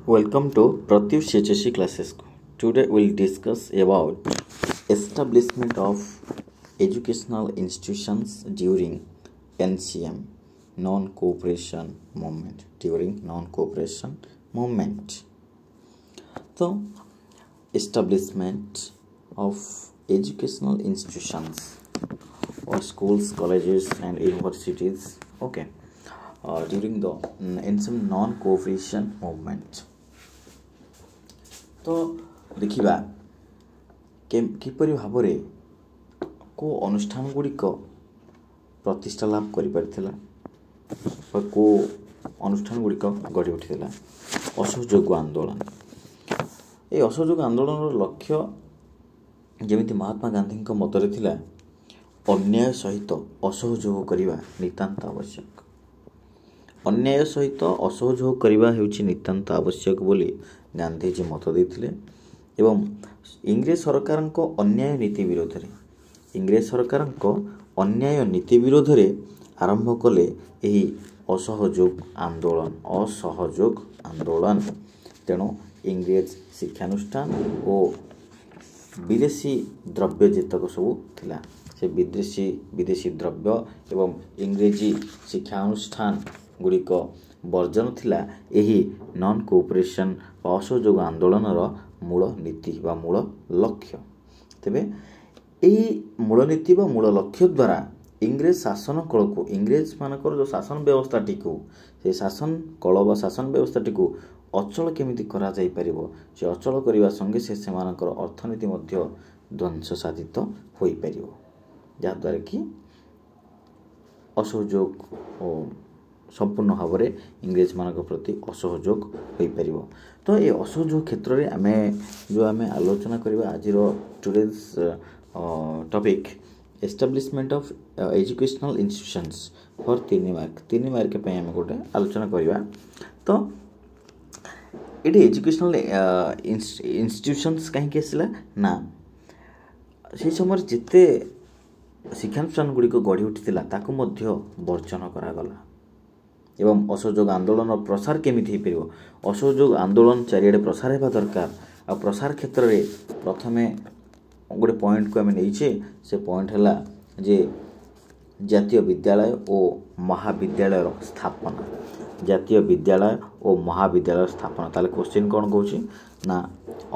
Welcome to Pratyush HSC classes. Today we'll discuss about establishment of educational institutions during NCM, non-cooperation movement. During non-cooperation movement. So, establishment of educational institutions or schools, colleges and universities. Okay. During the NCM non-cooperation movement. तो देखिबा किपरि भाबरे को अनुष्ठान गुड़िक प्रतिष्ठा लाभ करि परथिला को अनुष्ठान गुड़िक गढ़ी उठिला असहयोग आंदोलन। ए असहयोग आंदोलन लक्ष्य जेमिति महात्मा गांधी मतरे थिला अन्याय सहित असहयोग करिवा नितांत आवश्यक। अन्याय सहित असहयोग करिवा हेउछि नितांत आवश्यक बोली गांधीजी मत देथिले एवं इंग्रेज सरकार को अन्याय नीति विरोध रे इंग्रेज सरकार को अन्याय नीति विरोध रे आरंभ कले एही असहयोग आंदोलन तेणु इंग्रेज शिक्षानुष्ठान और विदेशी द्रव्य जेतक सब थिला से विदेशी द्रव्य एवं इंग्रेजी शिक्षानुष्ठान गुड़िक वर्जन थिला एही नॉन कोऑपरेशन असहयोग आंदोलनर मूल नीति बा मूल लक्ष्य। तेबे एही मूल नीति बा मूल लक्ष्य द्वारा इंग्रेज शासन कल को इंग्रेज मानकर जो शासन व्यवस्था टिकू से शासन कल बा शासन व्यवस्था टिकू अचल केमिति करा जाई परिबो से अचल करिवा संगे से सेमानकर अर्थनीति मध्य ध्वंस साधित होई परिबो जा द्वारा कि असहयोग और संपूर्ण भाव में इंग्रेज मान प्रति असहयोग हो पार। तो ये असहयोग क्षेत्र में आमे जो आमे आलोचना करबा आज today's topic establishment of educational institutions for 3 mark पे आमे गोटे आलोचना करबा। तो ये एजुकेशनल इंस्टीट्यूशंस कहीं आसला ना से समय जिते शिक्षानुष्ठान गुड़िक गढ़ी उठिला ताकू मध्य वर्जन करागला एवं असहयोग आंदोलन प्रसार केमिति हो पारिबो असहयोग आंदोलन चारिआडे प्रसार हेबा दरकार आ प्रसार क्षेत्र रे प्रथमे गोटे पॉइंट को आमे नैछे से पॉइंट हैला जे जातीय विद्यालय और महाविद्यालय स्थापना जातीय विद्यालय और महाविद्यालय स्थापना ताले क्वेश्चन कोन कहूची ना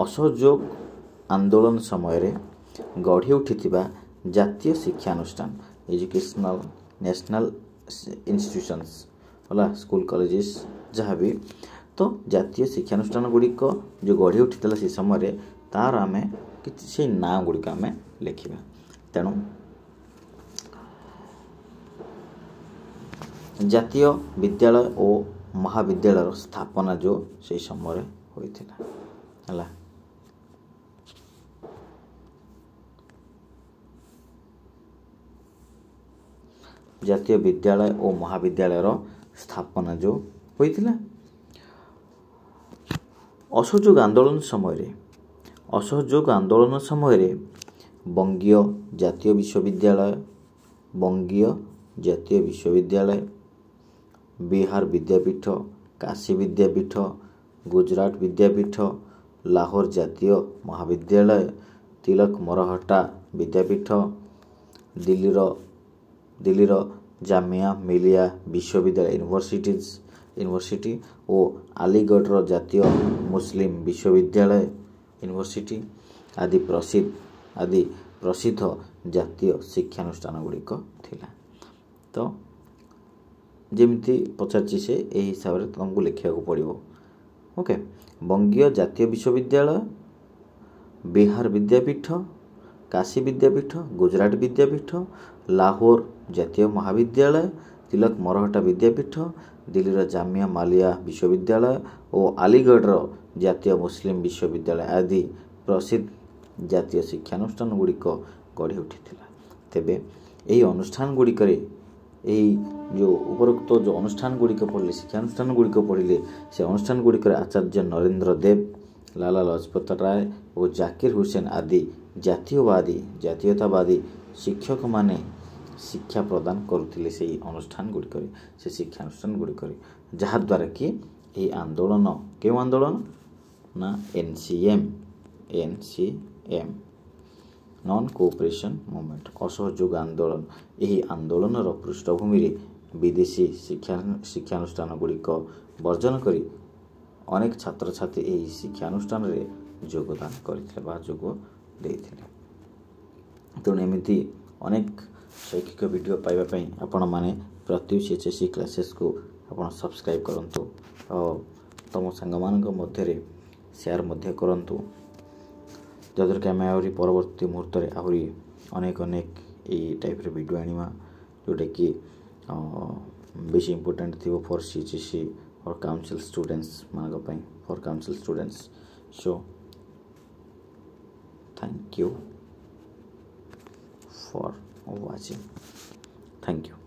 असहयोग आंदोलन समय रे गढ़ी उठिथिबा जातीय शिक्षानुष्ठान एजुकेशनल नेशनल इंस्टीट्यूशंस होला स्कूल कॉलेजेस जहाँ भी तो जातीय शिक्षानुष्ठान गुड़िक जो गढ़ी उठिला से समय तार आमे किसी ना गुड़िक आमे लिखा तेणु जातीय विद्यालय और महाविद्यालय स्थापना जो से समय होइथिला हला जातीय विद्यालय और महाविद्यालय स्थापना जो होइथिला असहयोग आंदोलन समय बंगीय जातीय विश्वविद्यालय बिहार विद्यापीठ काशी विद्यापीठ गुजरात विद्यापीठ लाहौर जातीय महाविद्यालय तिलक मरहट्टा विद्यापीठ दिल्लीर जामिया मिलिया विश्वविद्यालय यूनिवर्सिटी और अलीगढ़ जातीय मुस्लिम विश्वविद्यालय यूनिवर्सिटी आदि प्रसिद्ध जातीय शिक्षानुष्ठान गुड़िक थिला। तो जेमिति पचारछि से एही हिसाब रे तुमको लिखिया को पड़िबो। ओके बंगीय जातीय विश्वविद्यालय बिहार विद्यापीठ काशी विद्यापीठ गुजरात विद्यापीठ लाहौर जातीय महाविद्यालय तिलक मरहट्टा विद्यापीठ दिल्लीर जामिया मिलिया विश्वविद्यालय और अलीगढ़ जातीय मुस्लिम विश्वविद्यालय आदि प्रसिद्ध जातीय शिक्षानुष्ठान गुड़िक गढ़ी उठिथिला। तेबे एही अनुष्ठान गुड़िक जो उपरोक्त जो अनुष्ठान गुड़िक पढ़ले शिक्षानुष्ठान गुड़िक पढ़ले से अनुष्ठान गुड़िक आचार्य नरेंद्र देव लाला लाजपत राय और जाकिर हुसैन आदि जातीयतावादी शिक्षक माने शिक्षा प्रदान करुथिले से अनुष्ठान गुड़िक से शिक्षानुष्ठान गुड़िक जहाँ द्वारा कि ଏହି ଆନ୍ଦୋଳନ କେଉଁ ଆନ୍ଦୋଳନ ନା NCM ନନ୍ କୋଅପରେସନ୍ ମୁଭମେଣ୍ଟ ଅସହଯୋଗ ଆନ୍ଦୋଳନ। ଏହି ଆନ୍ଦୋଳନର ପୃଷ୍ଠଭୂମିରେ ବିଦେଶୀ ଶିକ୍ଷାନୁଷ୍ଠାନଗୁଡ଼ିକ ବର୍ଜନ କରି ଅନେକ ଛାତ୍ରଛାତ୍ରୀ ଏହି ଶିକ୍ଷାନୁଷ୍ଠାନରେ ଯୋଗଦାନ କରିଥିଲେ ବା ଯୋଗ ଦେଇଥିଲେ। ତେଣୁ ଏମିତି ଅନେକ ଶୈକ୍ଷିକ ଭିଡ଼ିଓ ପାଇବା ପାଇଁ ଆପଣମାନେ ପ୍ରତ୍ୟୁଷ HSC କ୍ଲାସେସ୍କୁ ଆପଣ ସବସ୍କ୍ରାଇବ୍ କରନ୍ତୁ ଆଉ ତୁମ ସାଙ୍ଗମାନଙ୍କ ମଧ୍ୟରେ ସେୟାର ମଧ୍ୟ କରନ୍ତୁ, ଯାହାଦ୍ୱାରା କି ଆମେ ଆହୁରି ପରବର୍ତ୍ତୀ ମୁହୂର୍ତ୍ତରେ ଆହୁରି ଅନେକ ଏଇ ଟାଇପ୍ର ଭିଡ଼ିଓ ଆଣିବା ଯେଉଁଟାକି ବେଶୀ ଇମ୍ପୋର୍ଟାଣ୍ଟ ଥିବ for CHSC or council students ମାନଙ୍କ ପାଇଁ for council students. So thank you for watching. Thank you.